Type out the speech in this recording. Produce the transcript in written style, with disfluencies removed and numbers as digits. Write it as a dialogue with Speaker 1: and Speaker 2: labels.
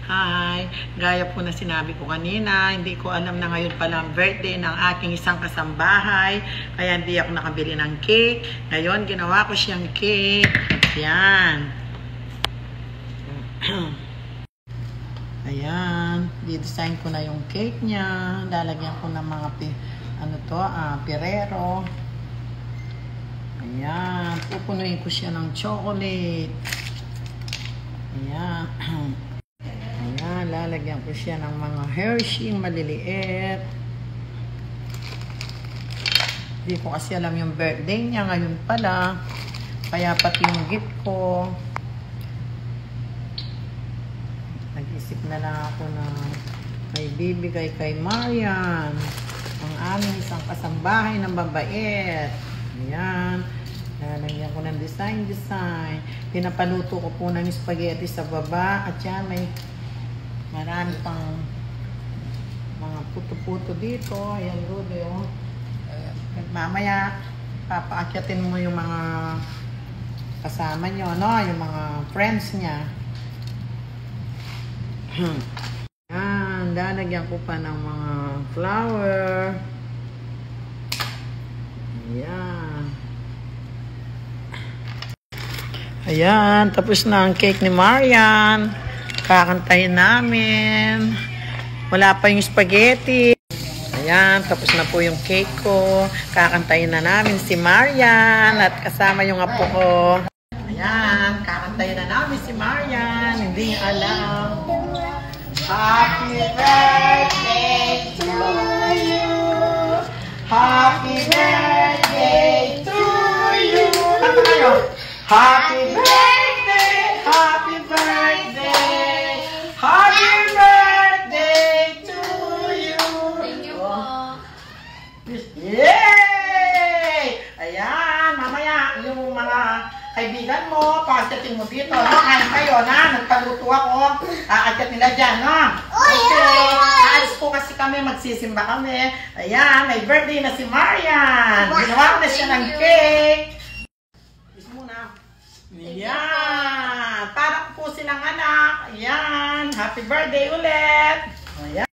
Speaker 1: Hi! Gaya po na sinabi ko kanina, hindi ko alam na ngayon pala ang birthday ng aking isang kasambahay. Kaya hindi ako nakabili ng cake. Ngayon, ginawa ko siyang cake. Yan. Ayan. Didesign ko na yung cake niya. Lalagyan ko ng mga pirero. Ayan. Pupunuin ko siya ng chocolate. Ayan. Ayan, lalagyan ko siya ng mga Hershey maliliit. Hindi ko kasi alam yung birthday niya ngayon pala. Kaya pati yung gift ko. Nag-isip na lang ako na may bibigay kay Marian. Ang aming isang kasambahay ng babait. Ayan. Lalagyan ko ng design. Pinapaluto ko po ng spaghetti sa baba. At yan, may marami pang mga puto-puto dito. Ayan, Rudy, oh. Mamaya, papaakyatin mo yung mga kasama nyo, no? Yung mga friends niya. Ayan, lalagyan ko pa ng mga flower. Ayan. Ayan, tapos na ang cake ni Marian. Kakantahin namin. Wala pa yung spaghetti. Ayan, tapos na po yung cake ko. Kakantahin na namin si Marian at kasama yung apo ko. Ayan, kakantahin na namin si Marian. Hindi alam. Happy birthday to you. Happy birthday to you. Kanta kayo. Happy birthday, happy birthday, happy birthday to you.
Speaker 2: Thank you po.
Speaker 1: Yay! Ayan, mamaya yung mga kaibigan mo, paakyatin mo dito, no? Kain kayo, na? Nagpaluto ako. Aakyat nila dyan, no? Okay. Aalis po kasi kami, magsisimba kami. Ayan, may birthday na si Marian. Ginawa ko na siya ng cake. Ayan. Para po silang anak. Ayan. Happy birthday ulit. Ayan.